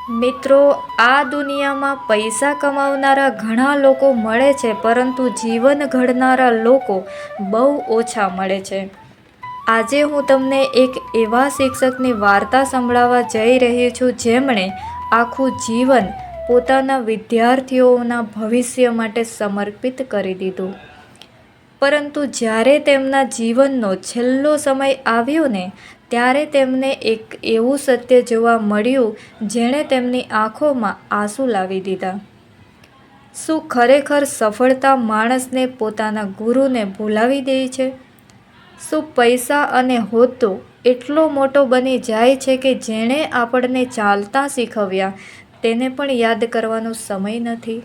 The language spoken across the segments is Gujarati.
મિત્રો, આ દુનિયામાં પૈસા કમાવનારા ઘણા લોકો મળે છે, પરંતુ જીવન ઘડનારા લોકો બહુ ઓછા મળે છે. આજે હું તમને એક એવા શિક્ષકની વાર્તા સંભળાવવા જઈ રહી છું, જેમણે આખું જીવન પોતાના વિદ્યાર્થીઓના ભવિષ્ય માટે સમર્પિત કરી દીધું. પરંતુ જ્યારે તેમના જીવનનો છેલ્લો સમય આવ્યો ને, ત્યારે તેમને એક એવું સત્ય જોવા મળ્યું, જેણે તેમની આંખોમાં આંસુ લાવી દીધા. શું ખરેખર સફળતા માણસને પોતાના ગુરુને ભૂલાવી દે છે? શું પૈસા અને હોદ્દો એટલો મોટો બની જાય છે કે જેણે આપણને ચાલતા શીખવ્યા તેને પણ યાદ કરવાનો સમય નથી?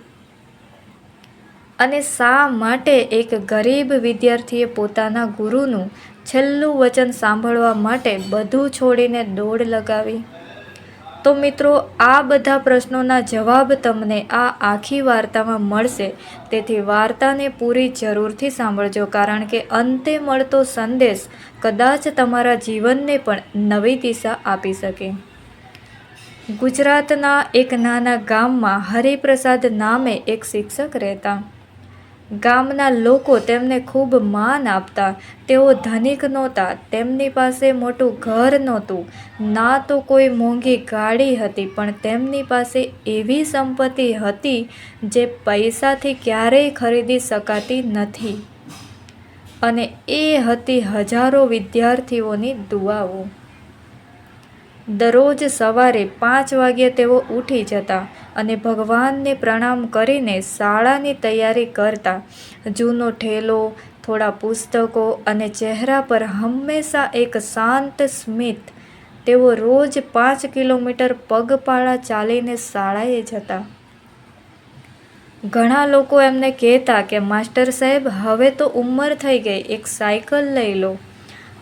અને શા માટે એક ગરીબ વિદ્યાર્થીએ પોતાના ગુરુનું છેલ્લું વચન સાંભળવા માટે બધું છોડીને દોડ લગાવી? તો મિત્રો, આ બધા પ્રશ્નોના જવાબ તમને આ આખી વાર્તામાં મળશે. તેથી વાર્તાને પૂરી જરૂરથી સાંભળજો, કારણ કે અંતે મળતો સંદેશ કદાચ તમારા જીવનને પણ નવી દિશા આપી શકે. ગુજરાતના એક નાના ગામમાં હરિપ્રસાદ નામે એક શિક્ષક રહેતા. ગામના લોકો તેમને ખૂબ માન આપતા. તેઓ ધનિક નહોતા, તેમની પાસે મોટું ઘર નહોતું, ના તો કોઈ મોંઘી ગાડી હતી, પણ તેમની પાસે એવી સંપત્તિ હતી જે પૈસાથી ક્યારેય ખરીદી શકાતી નથી. અને એ હતી હજારો વિદ્યાર્થીઓની દુઆઓ. દરરોજ સવારે 5 વાગ્યે તેઓ ઉઠી જતા અને ભગવાનને પ્રણામ કરીને શાળાની તૈયારી કરતા. જૂનો ઠેલો, થોડા પુસ્તકો અને ચહેરા પર હંમેશા એક શાંત સ્મિત. તેઓ રોજ 5 કિલોમીટર પગપાળા ચાલીને શાળાએ જતા. ઘણા લોકો એમને કહેતા કે માસ્ટર સાહેબ, હવે તો ઉંમર થઈ ગઈ, એક સાયકલ લઈ લો.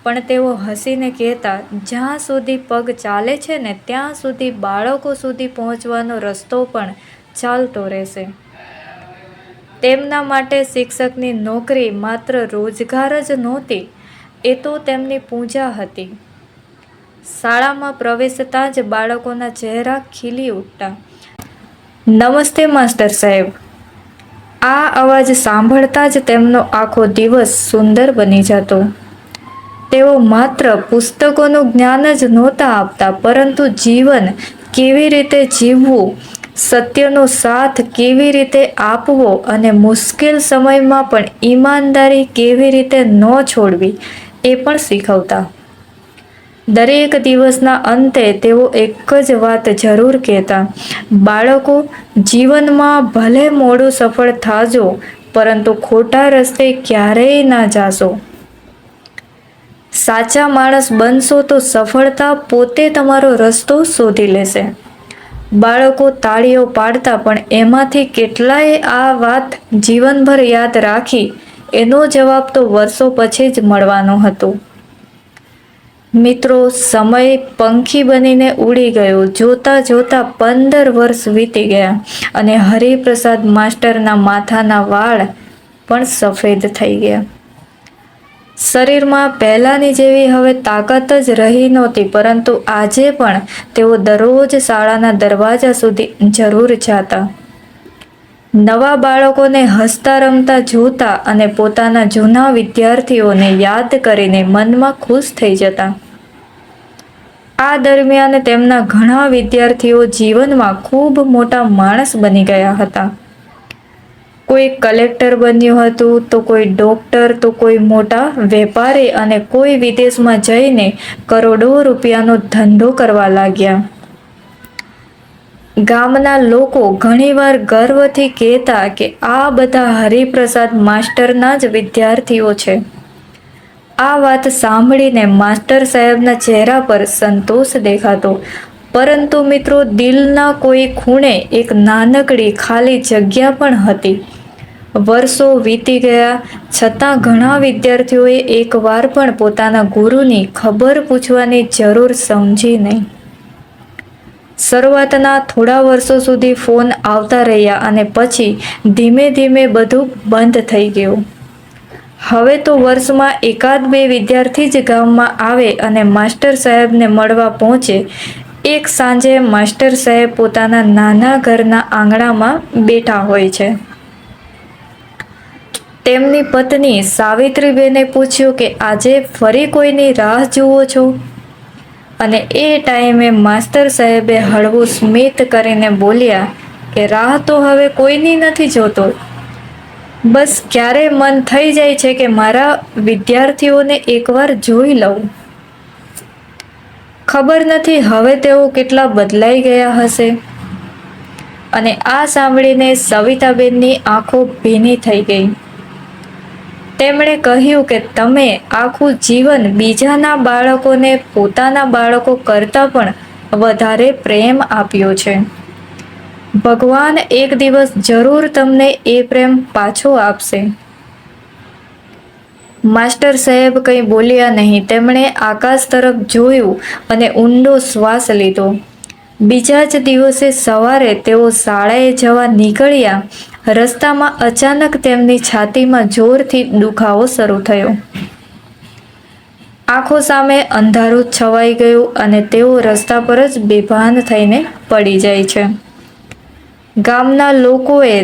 પણ તેઓ હસીને કહેતા, જ્યાં સુધી પગ ચાલે છે ને, ત્યાં સુધી બાળકો સુધી પહોંચવાનો રસ્તો પણ ચાલતો રહેશે. તેમના માટે શિક્ષકની નોકરી માત્ર રોજગાર જ નહોતી, એ તો તેમની પૂજા હતી. શાળામાં પ્રવેશતા જ બાળકોના ચહેરા ખીલી ઉઠતા. નમસ્તે માસ્ટર સાહેબ. આ અવાજ સાંભળતા જ તેમનો આખો દિવસ સુંદર બની જતો. તેઓ માત્ર પુસ્તકોનું જ્ઞાન જ નહોતા આપતા, પરંતુ જીવન કેવી રીતે જીવવું, સત્યનો સાથ કેવી રીતે આપવો અને મુશ્કેલ સમયમાં પણ ઈમાનદારી કેવી રીતે ન છોડવી, એ પણ શીખવતા. દરેક દિવસના અંતે તેઓ એક જ વાત જરૂર કહેતા, બાળકો, જીવનમાં ભલે મોડું સફળ થાજો, પરંતુ ખોટા રસ્તે ક્યારેય ના જાશો. સાચા માણસ બનશો તો સફળતા પોતે તમારો રસ્તો શોધી લેશે. બાળકો તાળીઓ પાડતા, પણ એમાંથી કેટલાએ આ વાત જીવનભર યાદ રાખી, એનો જવાબ તો વર્ષો પછી જ મળવાનો હતો. મિત્રો, સમય પંખી બનીને ઉડી ગયો. જોતા જોતા 15 વર્ષ વીતી ગયા અને હરિપ્રસાદ માસ્ટરના માથાના વાળ પણ સફેદ થઈ ગયા. શરીરમાં પહેલાંની જેવી હવે તાકાત જ રહી નહોતી, પરંતુ આજે પણ તેઓ દરરોજ શાળાના દરવાજા સુધી જરૂર જાતા. નવા બાળકોને હસતા રમતા જોતા અને પોતાના જૂના વિદ્યાર્થીઓને યાદ કરીને મનમાં ખુશ થઈ જતા. આ દરમિયાન તેમના ઘણા વિદ્યાર્થીઓ જીવનમાં ખૂબ મોટા માણસ બની ગયા હતા. કોઈ કલેક્ટર બન્યું હતું, તો કોઈ ડોક્ટર, તો કોઈ મોટા વેપારી અને કોઈ વિદેશમાં જઈને કરોડો રૂપિયાનો ધંધો કરવા લાગ્યા. ગામના લોકો ઘણીવાર ગર્વથી કહેતા કે આ બધા હરિપ્રસાદ માસ્ટરના જ વિદ્યાર્થીઓ છે. આ વાત સાંભળીને માસ્ટર સાહેબના ચહેરા પર સંતોષ દેખાતો. પરંતુ મિત્રો, દિલના કોઈ ખૂણે એક નાનકડી ખાલી જગ્યા પણ હતી. વર્ષો વીતી ગયા છતાં ઘણા વિદ્યાર્થીઓએ એકવાર પણ પોતાના ગુરુની ખબર પૂછવાની જરૂર સમજી નહીં. શરૂઆતના થોડા વર્ષો સુધી ફોન આવતા રહ્યા અને પછી ધીમે ધીમે બધું બંધ થઈ ગયું. હવે તો વર્ષમાં 1-2 વિદ્યાર્થી જ ગામમાં આવે અને માસ્ટર સાહેબને મળવા પહોંચે. એક સાંજે માસ્ટર સાહેબ પોતાના નાના ઘરના આંગણામાં બેઠા હોય છે. તેમની પત્ની સાવિત્રીબેને પૂછ્યું કે આજે ફરી કોઈની રાહ જુઓ છો? અને એ ટાઈમે માસ્ટર સાહેબે હળવું સ્મિત કરીને બોલ્યા કે રાહ તો હવે કોઈની નથી જોતો. બસ ક્યારે મન થઈ જાય છે કે મારા વિદ્યાર્થીઓને એકવાર જોઈ લઉં. ખબર નથી હવે તેઓ કેટલા બદલાઈ ગયા હશે. અને આ સાંભળીને સવિતાબેનની આંખો ભીની થઈ ગઈ. તેમણે કહ્યું કે તમે આખું જીવન બીજાના બાળકોને પોતાના બાળકો કરતાં પણ વધારે પ્રેમ આપ્યો છે. ભગવાન એક દિવસ જરૂર તમને એ પ્રેમ પાછો આપશે. માસ્ટર સાહેબ કંઈ બોલ્યા નહીં. તેમણે આકાશ તરફ જોયું અને ઊંડો શ્વાસ લીધો. બીજા જ દિવસે સવારે તેઓ શાળાએ જવા નીકળ્યા. રસ્તામાં અચાનક તેમની છાતીમાં જોરથી દુખાવો શરૂ થયો. આંખો સામે અંધારું છવાઈ ગયું અને તેઓ રસ્તા પર જ બેભાન થઈને પડી જાય છે. ગામના લોકોએ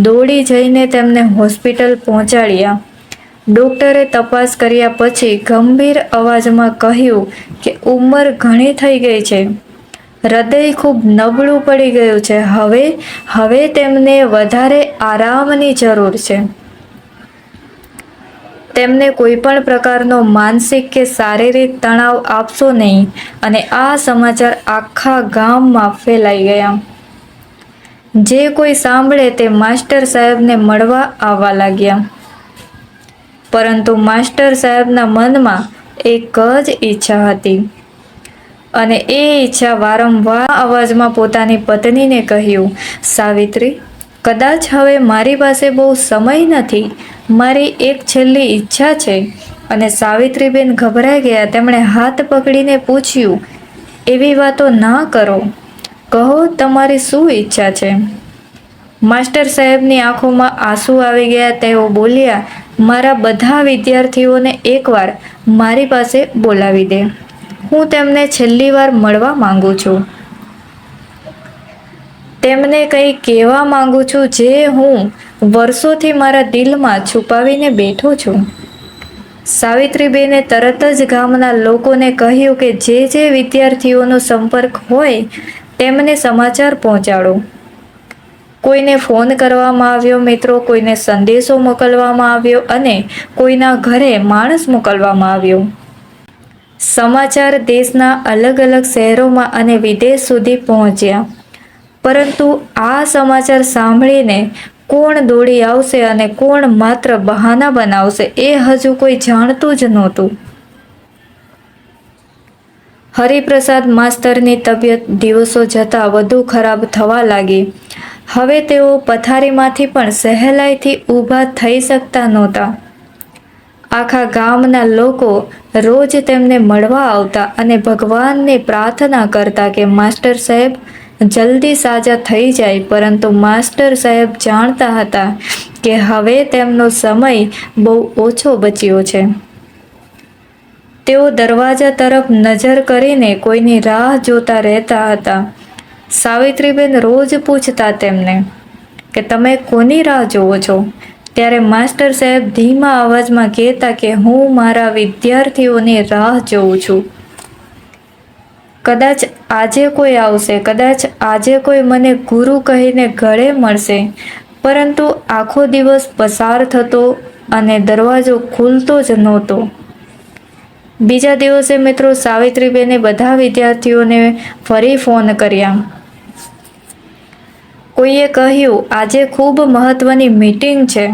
દોડી જઈને તેમને હોસ્પિટલ પહોંચાડ્યા. ડોક્ટરે તપાસ કર્યા પછી ગંભીર અવાજમાં કહ્યું કે ઉંમર ઘણી થઈ ગઈ છે. હૃદય ખૂબ નબળું પડી ગયું છે. હવે તેમને વધારે આરામની જરૂર છે. તેમને કોઈ પણ પ્રકારનો માનસિક કે શારીરિક તણાવ આપશો નહીં. અને આ સમાચાર આખા ગામમાં ફેલાઈ ગયા. જે કોઈ સાંભળે તે માસ્ટર સાહેબને મળવા આવવા લાગ્યા. પરંતુ માસ્ટર સાહેબના મનમાં એક જ ઈચ્છા હતી. અને એ ઈચ્છા વારંવાર અવાજમાં પોતાની પત્નીને કહ્યું, સાવિત્રી, કદાચ હવે મારી પાસે બહુ સમય નથી. મારી એક છેલ્લી ઈચ્છા છે. અને સાવિત્રીબેન ગભરાઈ ગયા. તેમણે હાથ પકડીને પૂછ્યું, એવી વાતો ના કરો. કહો, તમારી શું ઈચ્છા છે? માસ્ટર સાહેબની આંખોમાં આંસુ આવી ગયા. તેઓ બોલ્યા, મારા બધા વિદ્યાર્થીઓને એકવાર મારી પાસે બોલાવી દે. હું તેમને છેલ્લી વાર મળવા માંગુ છું. તેમને કંઈ કહેવા માંગુ છું જે હું વર્ષોથી મારા દિલમાં છુપાવીને બેઠો છું. સાવિત્રીબેને તરત જ ગામના લોકોને કહ્યું કે જે વિદ્યાર્થીઓનો સંપર્ક હોય તેમને સમાચાર પહોંચાડો. કોઈને ફોન કરવામાં આવ્યો મિત્રો, કોઈને સંદેશો મોકલવામાં આવ્યો અને કોઈના ઘરે માણસ મોકલવામાં આવ્યો. સમાચાર દેશના અલગ અલગ શહેરોમાં અને વિદેશ સુધી પહોંચ્યા. પરંતુ આ સમાચાર સાંભળીને કોણ દોડી આવશે અને કોણ માત્ર બહાના બનાવશે એ હજુ કોઈ જાણતું જ નહોતું. હરિપ્રસાદ માસ્તરની તબિયત દિવસો જતાં વધુ ખરાબ થવા લાગી. હવે તેઓ પથારીમાંથી પણ સહેલાઈથી ઊભા થઈ શકતા નહોતા. આખા ગામના લોકો રોજ તેમને મળવા આવતા અને ભગવાનને પ્રાર્થના કરતા કે માસ્ટર સાહેબ જલ્દી સાજા થઈ જાય. પરંતુ માસ્ટર સાહેબ જાણતા હતા કે હવે તેમનો સમય બહુ ઓછો બચ્યો છે. તેઓ દરવાજા તરફ નજર કરીને કોઈની રાહ જોતા રહેતા હતા. સાવિત્રીબેન રોજ પૂછતા તેમને કે તમે કોની રાહ જોવો છો? ત્યારે માસ્ટર સાહેબ ધીમા અવાજમાં કહેતા કે હું મારા વિદ્યાર્થીઓની રાહ જોઉં છું. કદાચ આજે કોઈ આવશે, કદાચ આજે કોઈ મને ગુરુ કહીને ગળે મળશે. પરંતુ આખો દિવસ પસાર થતો અને દરવાજો ખુલતો જ નહોતો. બીજા દિવસે મિત્રો સાવિત્રીબેને બધા વિદ્યાર્થીઓને ફરી ફોન કર્યા. કોઈએ કહ્યું આજે ખૂબ મહત્વની મીટિંગ છે.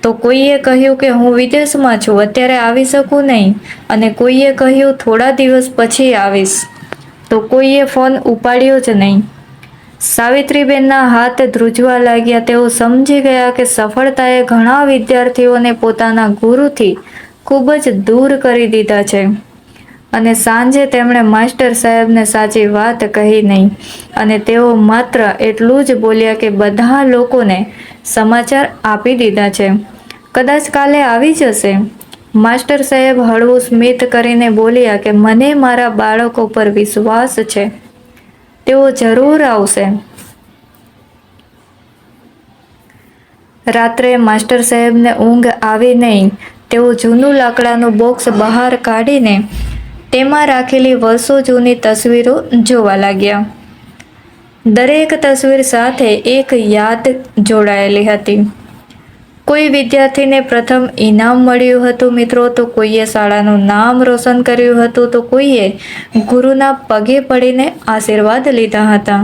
તો કોઈએ કહ્યું કે હું વિદેશમાં છું, અત્યારે આવી શકું નહીં. અને કોઈએ કહ્યું થોડા દિવસ પછી આવીશ. તો કોઈએ ફોન ઉપાડ્યો જ નહીં. સાવિત્રીબેનના હાથ ધ્રુજવા લાગ્યા. તેઓ સમજી ગયા કે સફળતાએ ઘણા વિદ્યાર્થીઓને પોતાના ગુરુથી ખૂબ જ દૂર કરી દીધા છે. અને સાંજે તેમણે માસ્ટર સાહેબને સાચી વાત કહી નહીં. અને તેઓ માત્ર એટલું જ બોલ્યા કે બધા લોકોને સમાચાર આપી દીધા છે. કદાચ કાલે આવી જશે. માસ્ટર સાહેબ હળવું સ્મિત કરીને બોલ્યા કે મને મારા બાળકો પર વિશ્વાસ છે, તેઓ જરૂર આવશે. રાત્રે માસ્ટર સાહેબને ઊંઘ આવી નહીં. તેઓ જૂનું લાકડાનું બોક્સ બહાર કાઢીને તેમાં રાખેલી વર્ષો જૂની તસવીરો જોવા લાગ્યા. દરેક તસવીર સાથે એક યાદ જોડાયેલી હતી. કોઈ વિદ્યાર્થીને પ્રથમ ઇનામ મળ્યું હતું મિત્રો, તો કોઈએ શાળાનું નામ રોશન કર્યું હતું, તો કોઈએ ગુરુના પગે પડીને આશીર્વાદ લીધા હતા.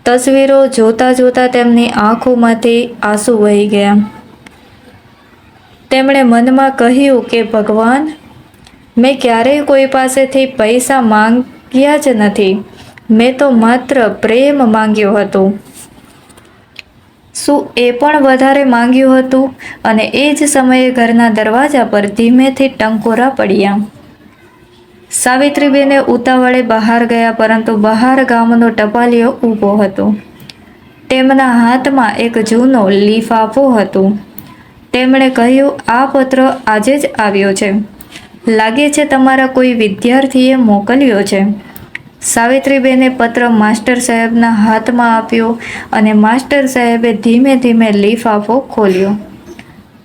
તસવીરો જોતા જોતા તેમની આંખોમાંથી આંસુ વહી ગયા. તેમણે મનમાં કહ્યું કે ભગવાન, મેં ક્યારેય કોઈ પાસેથી પૈસા માંગ્યા જ નથી. મેં તો માત્ર પ્રેમ માંગ્યો હતો. શું એ પણ વધારે માંગ્યું હતું? અને એ જ સમયે ઘરના દરવાજા પર ધીમેથી ટંકોરા પડ્યા. સાવિત્રીબેને ઉતાવળે બહાર ગયા, પરંતુ બહાર ગામનો ટપાલીઓ ઊભો હતો. તેમના હાથમાં એક જૂનો લિફાફો હતો. તેમણે કહ્યું, આ પત્ર આજે જ આવ્યો છે. લાગે છે તમારા કોઈ વિદ્યાર્થીએ મોકલ્યો છે. સાવિત્રીબેને પત્ર માસ્ટર સાહેબના હાથમાં આપ્યો અને માસ્ટર સાહેબે ધીમે ધીમે લિફાફો ખોલ્યો.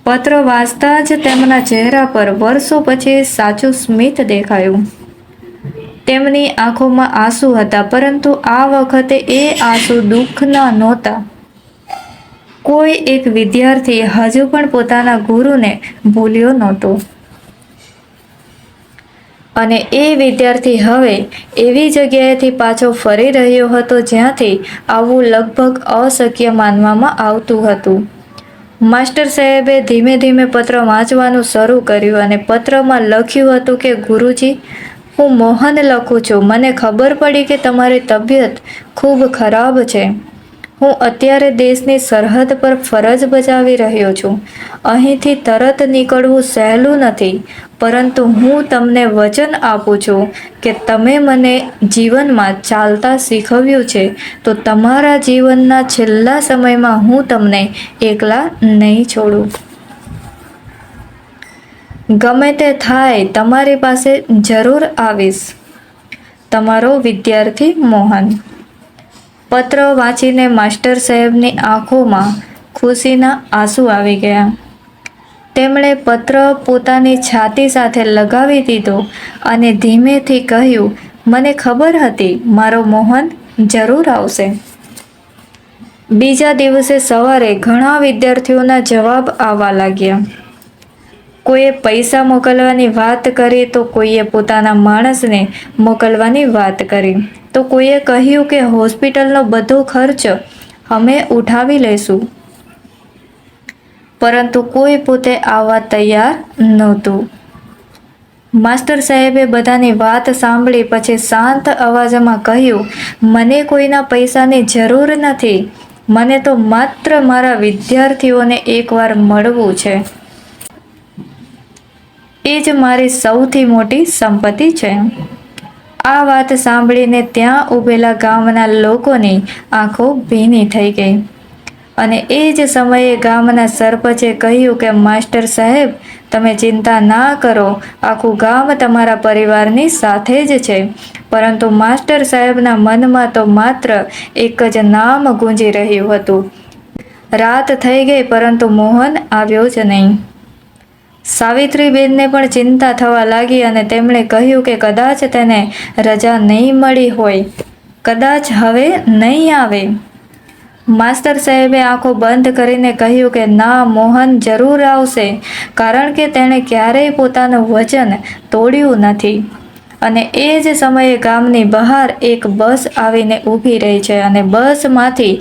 પત્ર વાંચતા જ તેમના ચહેરા પર વર્ષો પછી સાચું સ્મિત દેખાયું. તેમની આંખોમાં આંસુ હતા, પરંતુ આ વખતે એ આંસુ દુઃખના નહોતા. કોઈ એક વિદ્યાર્થી હજુ પણ પોતાના ગુરુને ભૂલ્યો નહોતો. અને એ વિદ્યાર્થી હવે એવી જગ્યાએથી પાછો ફરી રહ્યો હતો જ્યાંથી આવવું લગભગ અશક્ય માનવામાં આવતું હતું. માસ્ટર સાહેબે ધીમે ધીમે પત્ર વાંચવાનું શરૂ કર્યું અને પત્રમાં લખ્યું હતું કે ગુરુજી, હું મોહન લખું છું. મને ખબર પડી કે તમારી તબિયત ખૂબ ખરાબ છે. હું અત્યારે દેશની સરહદ પર ફરજ બજાવી રહ્યો છું. અહીંથી તરત નીકળવું સહેલું નથી, પરંતુ હું તમને વચન આપું છું કે તમે મને જીવનમાં ચાલતા શીખવ્યું છે, તો તમારા જીવનના છેલ્લા સમયમાં હું તમને એકલા નહીં છોડું. ગમે તે થાય, તમારી પાસે જરૂર આવીશ. તમારો વિદ્યાર્થી મોહન. પત્ર વાંચીને માસ્ટર સાહેબની આંખોમાં ખુશીના આંસુ આવી ગયા. તેમણે પત્ર પોતાની છાતી સાથે લગાવી દીધો અને ધીમેથી કહ્યું, મને ખબર હતી મારો મોહન જરૂર આવશે. બીજા દિવસે સવારે ઘણા વિદ્યાર્થીઓના જવાબ આવવા લાગ્યા. કોઈએ પૈસા મોકલવાની વાત કરી, તો કોઈએ પોતાના માણસને મોકલવાની વાત કરી, તો કોઈએ કહ્યું કે હોસ્પિટલનો બધો ખર્ચ અમે ઉઠાવી લઈશું. પરંતુ કોઈ પોતે આવવા તૈયાર નહોતું. માસ્ટર સાહેબે બધાની વાત સાંભળી પછી શાંત અવાજમાં કહ્યું, મને કોઈના પૈસાની જરૂર નથી. મને તો માત્ર મારા વિદ્યાર્થીઓને એકવાર મળવું છે. એ જ મારી સૌથી મોટી સંપત્તિ છે. આ વાત સાંભળીને ત્યાં ઊભેલા ગામના લોકોની આંખો ભીની થઈ ગઈ. અને એ જ સમયે ગામના સરપંચે કહ્યું કે માસ્ટર સાહેબ, તમે ચિંતા ના કરો. આખું ગામ તમારા પરિવારની સાથે જ છે. પરંતુ માસ્ટર સાહેબના મનમાં તો માત્ર એક જ નામ ગુંજી રહ્યું હતું. રાત થઈ ગઈ, પરંતુ મોહન આવ્યો જ નહીં. સાવિત્રીબેનને પણ ચિંતા થવા લાગી અને તેમણે કહ્યું કે કદાચ તેને રજા નહીં મળી હોય, કદાચ હવે નહીં આવે. માસ્ટર સાહેબે આંખો બંધ કરીને કહ્યું કે ના, મોહન જરૂર આવશે, કારણ કે તેણે ક્યારેય પોતાનું વચન તોડ્યું નથી. અને એ જ સમયે ગામની બહાર એક બસ આવીને ઊભી રહી છે અને બસમાંથી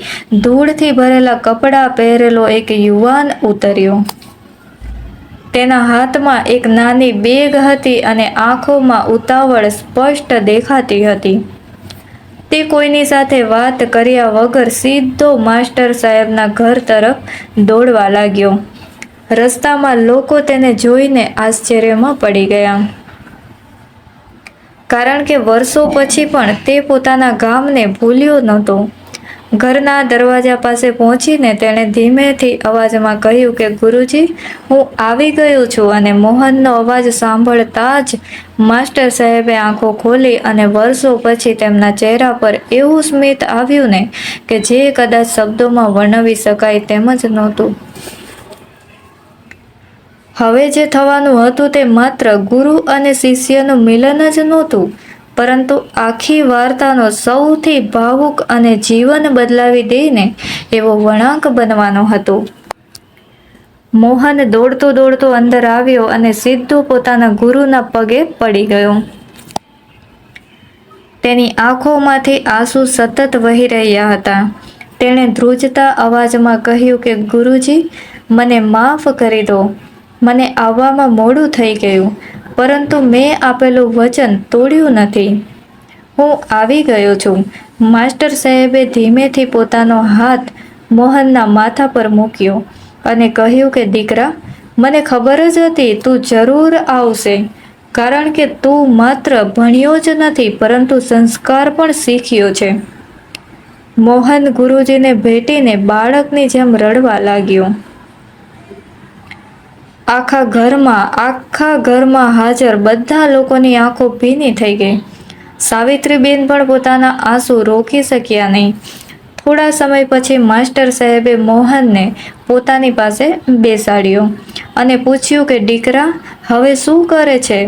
ધૂળથી ભરેલા કપડાં પહેરેલો એક યુવાન ઉતર્યો. તેના હાથમાં એક નાની બેગ હતી અને આંખોમાં ઉતાવળ સ્પષ્ટ દેખાતી હતી. તે કોઈની સાથે વાત કર્યા વગર સીધો માસ્ટર સાહેબના ઘર તરફ દોડવા લાગ્યો. રસ્તામાં લોકો તેને જોઈને આશ્ચર્યમાં પડી ગયા, કારણ કે વર્ષો પછી પણ તે પોતાના ગામને ભૂલ્યો નહોતો. ઘરના દરવાજા પાસે પહોંચીને તેણે ધીમેથી અવાજમાં કહ્યું કે ગુરુજી, હું આવી ગયો છું. અને મોહનનો અવાજ સાંભળતા જ માસ્ટર સાહેબે આંખો ખોલી અને વર્ષો પછી તેમના ચહેરા પર એવું સ્મિત આવ્યું ને કે જે કદાચ શબ્દોમાં વર્ણવી શકાય તેમ જ નહોતું. હવે જે થવાનું હતું તે માત્ર ગુરુ અને શિષ્યનું મિલન જ નહોતું, પરંતુ આખી વાર્તાનો સૌથી ભાવુક અને જીવન બદલાવી દઈને એવો વળાંક બનવાનો હતો. મોહન દોડતો અંદર આવ્યો અને સીધો પોતાના ગુરુના પગે પડી ગયો. તેની આંખોમાંથી આંસુ સતત વહી રહ્યા હતા. તેણે ધ્રુજતા અવાજમાં કહ્યું કે ગુરુજી, મને માફ કરી દો. મને આવવામાં મોડું થઈ ગયું, પરંતુ મેં આપેલું વચન તોડ્યું નથી. હું આવી ગયો છું. માસ્ટર સાહેબે ધીમેથી પોતાનો હાથ મોહનના માથા પર મૂક્યો અને કહ્યું કે દીકરા, મને ખબર જ હતી તું જરૂર આવશે, કારણ કે તું માત્ર ભણ્યો જ નથી પરંતુ સંસ્કાર પણ શીખ્યો છે. મોહન ગુરુજીને ભેટીને બાળકની જેમ રડવા લાગ્યો. આખા ઘરમાં હાજર બધા લોકોની આંખો ભીની થઈ ગઈ. સાવિત્રીબેન પણ પોતાના આંસુ રોકી શક્યા નહીં. થોડા સમય પછી માસ્ટર સાહેબે મોહનને પોતાની પાસે બેસાડ્યો અને પૂછ્યું કે દીકરા, હવે શું કરે છે?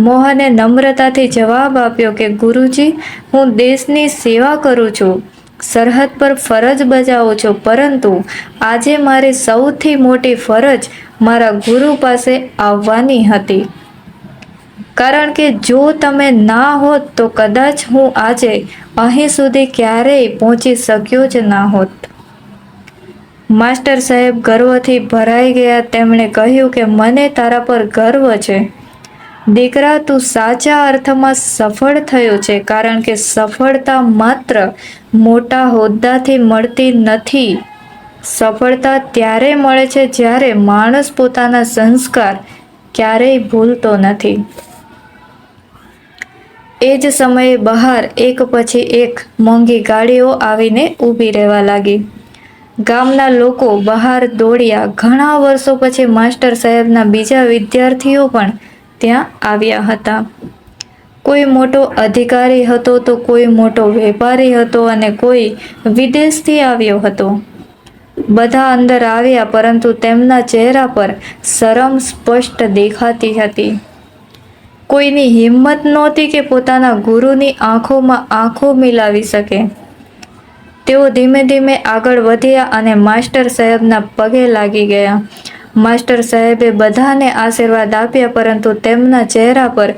મોહને નમ્રતાથી જવાબ આપ્યો કે ગુરુજી, હું દેશની સેવા કરું છું, સરહદ પર ફરજ બજાવું છું, પરંતુ આજે મારી સૌથી મોટી ફરજ મારા ગુરુ પાસે આવવાની હતી. કારણ કે જો તમે ના હોત તો કદાચ હું આજે અહીં સુધી ક્યારેય પહોંચી શક્યો જ ના હોત. માસ્ટર સાહેબ ગર્વથી ભરાઈ ગયા. તેમણે કહ્યું કે મને તારા પર ગર્વ છે દીકરા. તું સાચા અર્થમાં સફળ થયો છે, કારણ કે સફળતા માત્ર મોટા હોદ્દાથી મળતી નથી. સફળતા ત્યારે મળે છે જ્યારે માણસ પોતાના સંસ્કાર ક્યારેય ભૂલતો નથી. એ જ સમયે બહાર એક પછી એક મોંઘી ગાડીઓ આવીને ઊભી રહેવા લાગી. ગામના લોકો બહાર દોડ્યા. ઘણા વર્ષો પછી માસ્ટર સાહેબના બીજા વિદ્યાર્થીઓ પણ ત્યાં આવ્યા હતા. કોઈ મોટો અધિકારી હતો તો કોઈ મોટો વેપારી હતો અને કોઈ વિદેશથી આવ્યો હતો. બધા અંદર આવ્યા, પરંતુ તેમના ચહેરા પર શરમ સ્પષ્ટ દેખાતી હતી. કોઈની હિંમત નહોતી કે પોતાના ગુરુની આંખોમાં આંખો મિલાવી શકે. તેઓ ધીમે ધીમે આગળ વધ્યા અને માસ્ટર સાહેબના પગે લાગી ગયા. માસ્ટર સાહેબે બધાને આશીર્વાદ આપ્યા, પરંતુ તેમના ચહેરા પર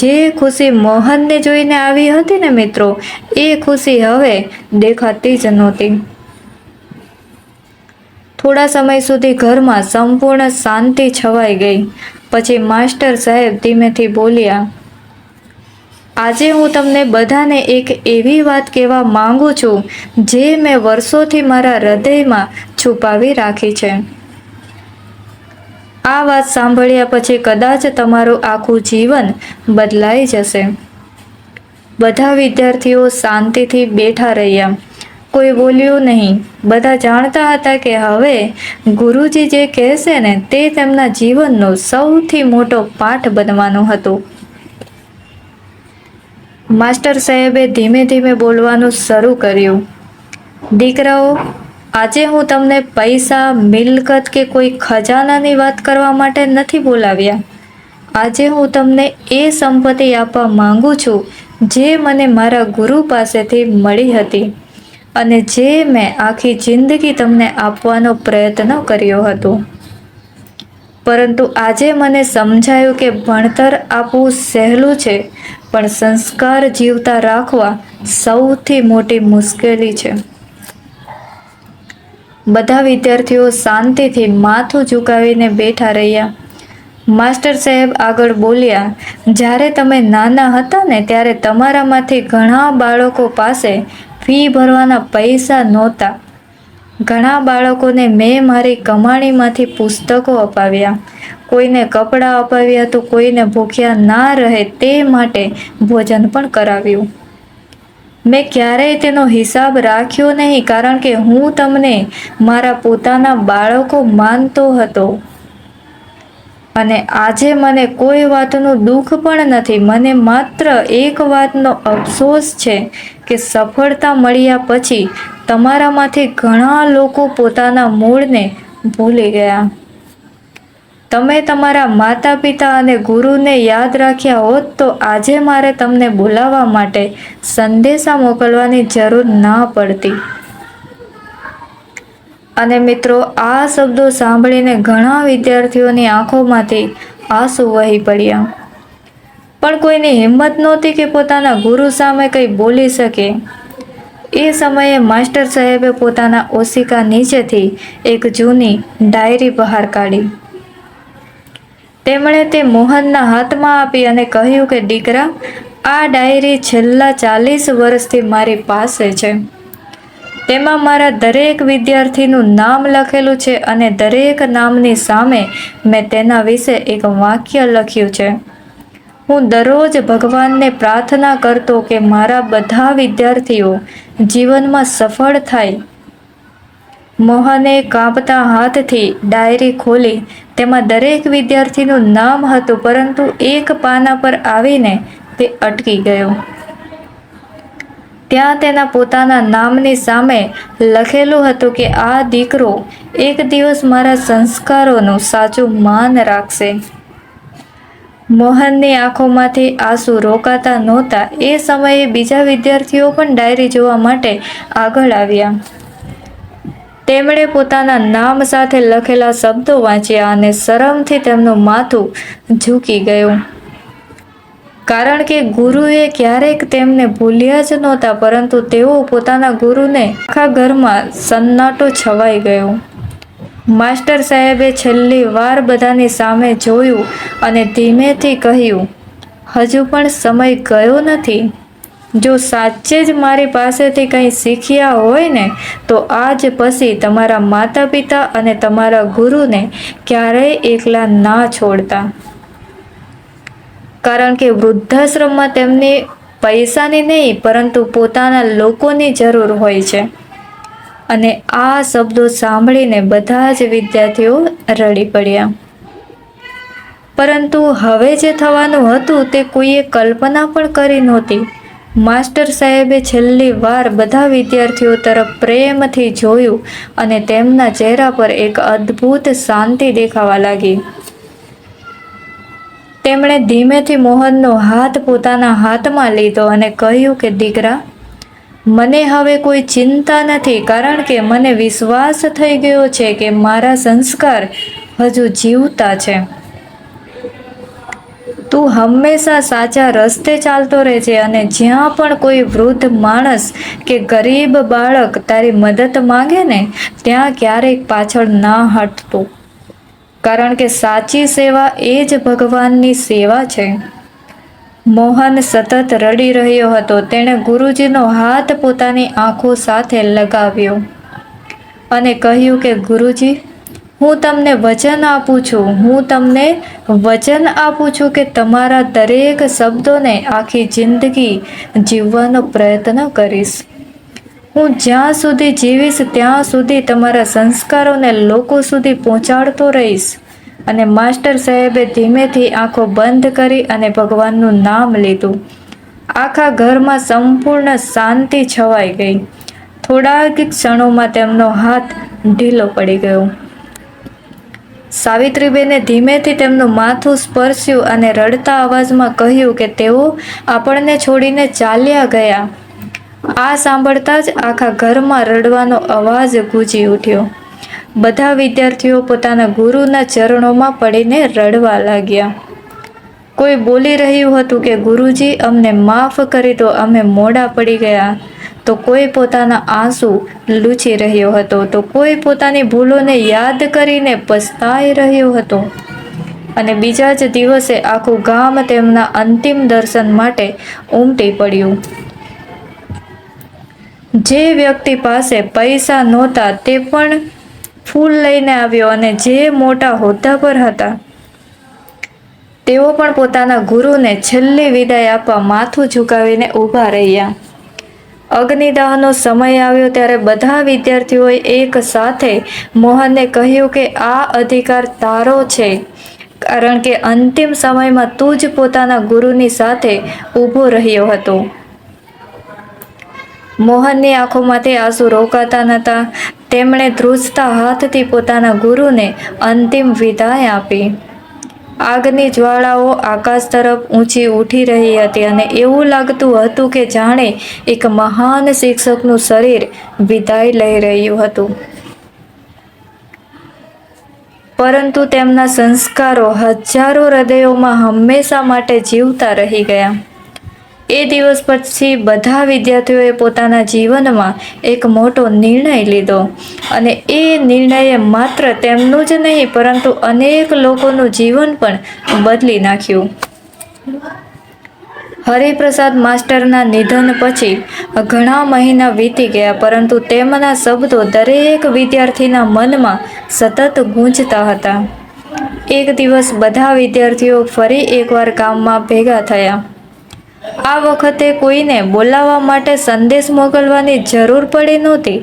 જે ખુશી મોહનને જોઈને આવી હતી ને મિત્રો, એ ખુશી હવે દેખાતી જ નહોતી. થોડા સમય સુધી ઘરમાં સંપૂર્ણ શાંતિ છવાઈ ગઈ. પછી માસ્ટર સાહેબ ધીમેથી બોલ્યા, આજે હું તમને બધાને એક એવી વાત કહેવા માંગુ છું જે મેં વર્ષોથી મારા હૃદયમાં છુપાવી રાખી છે. આ વાત સાંભળ્યા પછી કદાચ તમારું આખું જીવન બદલાઈ જશે. બધા વિદ્યાર્થીઓ શાંતિથી બેઠા રહ્યા. કોઈ બોલ્યું નહીં. બધા જાણતા હતા કે હવે ગુરુજી જે કહેશે ને તે તેમના જીવનનો સૌથી મોટો પાઠ બનવાનો હતો. માસ્ટર સાહેબે ધીમે ધીમે બોલવાનું શરૂ કર્યું. દીકરાઓ, આજે હું તમને પૈસા, મિલકત કે કોઈ ખજાનાની વાત કરવા માટે નથી બોલાવ્યા. આજે હું તમને એ સંપત્તિ આપવા માંગુ છું જે મને મારા ગુરુ પાસેથી મળી હતી અને જે મેં આખી જિંદગી તમને આપવાનો પ્રયત્ન કર્યો હતો. પરંતુ આજે મને સમજાયું કે ભણતર આપવું સહેલું છે, પણ સંસ્કાર જીવતા રાખવા સૌથી મોટી મુશ્કેલી છે. બધા વિદ્યાર્થીઓ શાંતિથી માથું ઝુકાવીને બેઠા રહ્યા. માસ્ટર સાહેબ આગળ બોલ્યા, જ્યારે તમે નાના હતા ને ત્યારે તમારામાંથી ઘણા બાળકો પાસે ફી ભરવાના પૈસા નહોતા. ઘણા બાળકોને મેં મારી કમાણીમાંથી પુસ્તકો અપાવ્યા, કોઈને કપડાં અપાવ્યા તો કોઈને ભૂખ્યા ના રહે તે માટે ભોજન પણ કરાવ્યું. મેં ક્યારેય તેનો હિસાબ રાખ્યો નહીં, કારણ કે હું તમને મારા પોતાના બાળકો માનતો હતો. અને આજે મને કોઈ વાતનું દુઃખ પણ નથી. મને માત્ર એક વાતનો અફસોસ છે કે સફળતા મળ્યા પછી તમારામાંથી ઘણા લોકો પોતાના મૂળને ભૂલી ગયા. તમે તમારા માતા પિતા અને ગુરુને યાદ રાખ્યા હોત તો આજે મારે તમને બોલાવવા માટે સંદેશા મોકલવાની જરૂર ના પડતી. અને મિત્રો, આ શબ્દો સાંભળીને ઘણા વિદ્યાર્થીઓની આંખોમાંથી આંસુ વહી પડ્યા. પણ કોઈની હિંમત નહોતી કે પોતાના ગુરુ સામે કંઈ બોલી શકે. એ સમયે માસ્ટર સાહેબે પોતાના ઓશિકા નીચેથી એક જૂની ડાયરી બહાર કાઢી. તેમણે તે મોહનના હાથમાં આપી અને કહ્યું કે દીકરા, આ ડાયરી છેલ્લા 40 વર્ષથી મારી પાસે છે. તેમાં મારા દરેક વિદ્યાર્થીનું નામ લખેલું છે અને દરેક નામની સામે મેં તેના વિશે એક વાક્ય લખ્યું છે. હું દરરોજ ભગવાનને પ્રાર્થના કરતો કે મારા બધા વિદ્યાર્થીઓ જીવનમાં સફળ થાય. મોહને કાંપતા હાથથી ડાયરી ખોલી. તેમાં દરેક વિદ્યાર્થીનું નામ હતું, પરંતુ એક પાના પર આવીને તે અટકી ગયો. ત્યાં તેના પોતાના નામની સામે લખેલું હતું કે આ દીકરો એક દિવસ મારા સંસ્કારોનું સાચું માન રાખશે. મોહનની આંખોમાંથી આંસુ રોકાતા નહોતા. એ સમયે બીજા વિદ્યાર્થીઓ પણ ડાયરી જોવા માટે આગળ આવ્યા. તેમણે પોતાના નામ સાથે લખેલા શબ્દો વાંચ્યા અને શરમથી તેમનું માથું ઝૂકી ગયું. કારણ કે ગુરુએ ક્યારેક તેમને ભૂલ્યા જ નહોતા, પરંતુ તેઓ પોતાના ગુરુને આખા ઘરમાં સન્નાટો છવાઈ ગયો. માસ્ટર સાહેબે છેલ્લી વાર બધાની સામે જોયું અને ધીમેથી કહ્યું, હજુ પણ સમય ગયો નથી. જો સાચે જ મારી પાસેથી કંઈ શીખ્યા હોય ને તો આજ પછી તમારા માતા પિતા અને તમારા ગુરુને ક્યારેય એકલા ના છોડતા. કારણ કે વૃદ્ધાશ્રમમાં તેમની પૈસાની નહીં, પરંતુ પોતાના લોકોની જરૂર હોય છે. અને આ શબ્દો સાંભળીને બધા જ વિદ્યાર્થીઓ રડી પડ્યા. પરંતુ હવે જે થવાનું હતું તે કોઈએ કલ્પના પણ કરી નહોતી. માસ્ટર સાહેબે છેલ્લી વાર બધા વિદ્યાર્થીઓ તરફ પ્રેમથી જોયું અને તેમના ચહેરા પર એક અદ્ભુત શાંતિ દેખાવા લાગી. તેમણે ધીમેથી મોહનનો હાથ પોતાના હાથમાં લીધો અને કહ્યું કે દીકરા, મને હવે કોઈ ચિંતા નથી, કારણ કે મને વિશ્વાસ થઈ ગયો છે કે મારા સંસ્કાર હજુ જીવતા છે. તું હંમેશા સાચા રસ્તે ચાલતો રહેજે અને જ્યાં પણ કોઈ વૃદ્ધ માણસ કે ગરીબ બાળક તારી મદદ માંગે ને ત્યાં ક્યારેક પાછળ ના હટતો, કારણ કે સાચી સેવા એ જ ભગવાનની સેવા છે. મોહન સતત રડી રહ્યો હતો. તેણે ગુરુજીનો હાથ પોતાની આંખો સાથે લગાવ્યો અને કહ્યું કે ગુરુજી, હું તમને વચન આપું છું. હું તમને વચન આપું છું કે તમારા દરેક શબ્દોને આખી જિંદગી જીવવાનો પ્રયત્ન કરીશ. હું જ્યાં સુધી જીવીશ ત્યાં સુધી તમારા સંસ્કારોને લોકો સુધી પહોંચાડતો રહીશ. અને માસ્ટર સાહેબે ધીમેથી આંખો બંધ કરી અને ભગવાનનું નામ લીધું. આખા ઘરમાં સંપૂર્ણ શાંતિ છવાઈ ગઈ. થોડાક ક્ષણોમાં તેમનો હાથ ઢીલો પડી ગયો. સાવિત્રીબેને ધીમેથી તેમનું માથું સ્પર્શ્યું અને રડતા અવાજમાં કહ્યું કે તેઓ આપણને છોડીને ચાલ્યા ગયા. આ સાંભળતા જ આખા ઘરમાં રડવાનો અવાજ ગૂંજી ઉઠ્યો. બધા વિદ્યાર્થીઓ પોતાના ગુરુના ચરણોમાં પડીને રડવા લાગ્યા. કોઈ બોલી રહ્યું હતું કે ગુરુજી, અમને માફ કરી દો, અમે મોડા પડી ગયા. તો કોઈ પોતાના આંસુ લૂછી રહ્યો હતો, તો કોઈ પોતાની ભૂલોને યાદ કરીને પસ્તાઈ રહ્યો હતો. અને બીજા જ દિવસે આખું ગામ તેમના અંતિમ દર્શન માટે ઉમટી પડ્યું. જે વ્યક્તિ પાસે પૈસા નહોતા તે પણ ફૂલ લઈને આવ્યો અને જે મોટા હોદ્દા પર હતા તેઓ પણ પોતાના ગુરુને છેલ્લી વિદાય આપવા માથું ઝુકાવીને ઊભા રહ્યા. અગ્નિદાહનો સમય આવ્યો ત્યારે બધા વિદ્યાર્થીઓએ એક સાથે મોહનને કહ્યું કે આ અધિકાર તારો છે, કારણ કે અંતિમ સમયમાં તું જ પોતાના ગુરુની સાથે ઊભો રહ્યો હતો. મોહનની આંખોમાંથી આંસુ રોકાતા નહોતા. તેમણે ધ્રુજતા હાથથી પોતાના ગુરુને અંતિમ વિદાય આપી. આગની જ્વાળાઓ આકાશ તરફ ઊંચી ઉઠી રહી હતી અને એવું લાગતું હતું કે જાણે એક મહાન શિક્ષકનું શરીર વિદાય લઈ રહ્યું હતું. પરંતુ તેમના સંસ્કારો હજારો હૃદયોમાં હંમેશા માટે જીવતા રહી ગયા. એ દિવસ પછી બધા વિદ્યાર્થીઓએ પોતાના જીવનમાં એક મોટો નિર્ણય લીધો અને એ નિર્ણયે માત્ર તેમનું જ નહીં પરંતુ અનેક લોકોનું જીવન પણ બદલી નાખ્યું. હરિપ્રસાદ માસ્ટરના નિધન પછી ઘણા મહિના વીતી ગયા, પરંતુ તેમના શબ્દો દરેક વિદ્યાર્થીના મનમાં સતત ગૂંજતા હતા. એક દિવસ બધા વિદ્યાર્થીઓ ફરી એકવાર ગામમાં ભેગા થયા. આ વખતે કોઈને બોલાવવા માટે સંદેશ મોકલવાની જરૂર પડી નહોતી.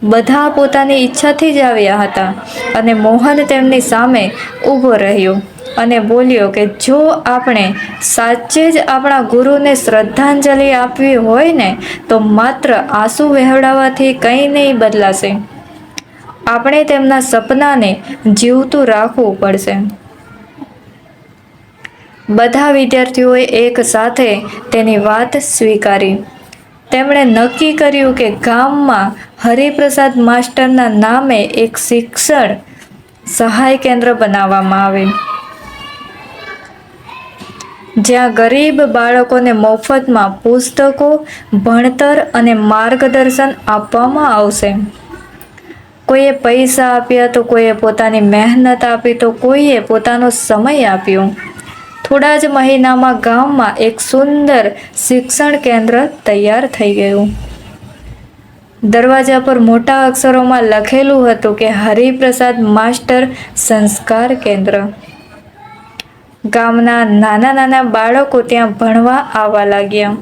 બધા પોતાની ઈચ્છાથી જ આવ્યા હતા અને મોહન તેમની સામે ઊભો રહ્યો અને બોલ્યો કે જો આપણે સાચે જ આપણા ગુરુને શ્રદ્ધાંજલિ આપવી હોય ને તો માત્ર આંસુ વહેવડાવવાથી કંઈ નહીં બદલાશે. આપણે તેમના સપનાને જીવતું રાખવું પડશે. બધા વિદ્યાર્થીઓએ એક સાથે તેની વાત સ્વીકારી. તેમણે નક્કી કર્યું કે ગામમાં હરિપ્રસાદ માસ્ટરના નામે એક શિક્ષણ સહાય કેન્દ્ર બનાવવામાં આવે, જ્યાં ગરીબ બાળકોને મફતમાં પુસ્તકો, ભણતર અને માર્ગદર્શન આપવામાં આવશે. કોઈએ પૈસા આપ્યા તો કોઈએ પોતાની મહેનત આપી તો કોઈએ પોતાનો સમય આપ્યો. થોડા જ મહિનામાં ગામમાં એક સુંદર શિક્ષણ કેન્દ્ર તૈયાર થઈ ગયું. દરવાજા પર મોટા અક્ષરોમાં લખેલું હતું કે હરિપ્રસાદ માસ્ટર સંસ્કાર કેન્દ્ર. ગામના નાના નાના બાળકો ત્યાં ભણવા આવવા લાગ્યા.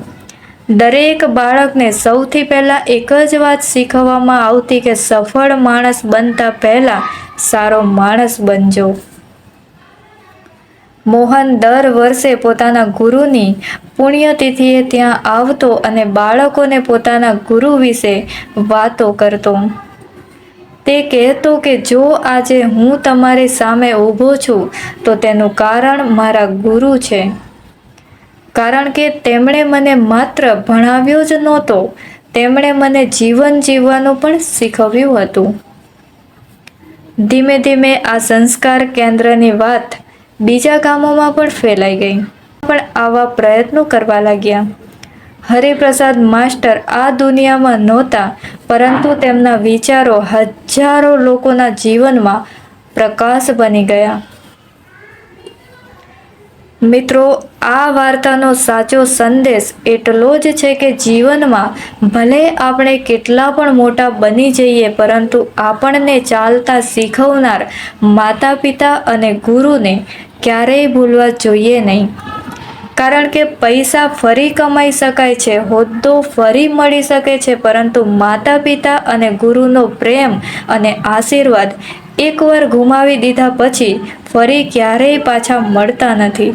દરેક બાળકને સૌથી પહેલાં એક જ વાત શીખવવામાં આવતી કે સફળ માણસ બનતા પહેલાં સારો માણસ બનજો. મોહન દર વર્ષે પોતાના ગુરુની પુણ્યતિથિએ ત્યાં આવતો અને બાળકોને પોતાના ગુરુ વિશે વાતો કરતો. તે કહેતો કે જો આજે હું તમારી સામે ઊભો છું તો તેનું કારણ મારા ગુરુ છે, કારણ કે તેમણે મને માત્ર ભણાવ્યો જ નહોતો, તેમણે મને જીવન જીવવાનું પણ શીખવ્યું હતું. ધીમે ધીમે આ સંસ્કાર કેન્દ્રની વાત બીજા ગામોમાં પણ ફેલાઈ ગઈ. પણ આવા પ્રયત્નો કરવા લાગ્યા. હરિપ્રસાદ માસ્ટર આ દુનિયામાં નહોતા, પરંતુ તેમના વિચારો હજારો લોકોના જીવનમાં પ્રકાશ બની ગયા. મિત્રો, આ વાર્તાનો સાચો સંદેશ એટલો જ છે કે જીવનમાં ભલે આપણે કેટલા પણ મોટા બની જઈએ, પરંતુ આપણને ચાલતા શીખવનાર માતા પિતા અને ગુરુને ક્યારેય ભૂલવા જોઈએ નહીં. કારણ કે પૈસા ફરી કમાઈ શકાય છે, હોદ્દો ફરી મળી શકે છે, પરંતુ માતા પિતા અને ગુરુનો પ્રેમ અને આશીર્વાદ એકવાર ગુમાવી દીધા પછી ફરી ક્યારેય પાછા મળતા નથી.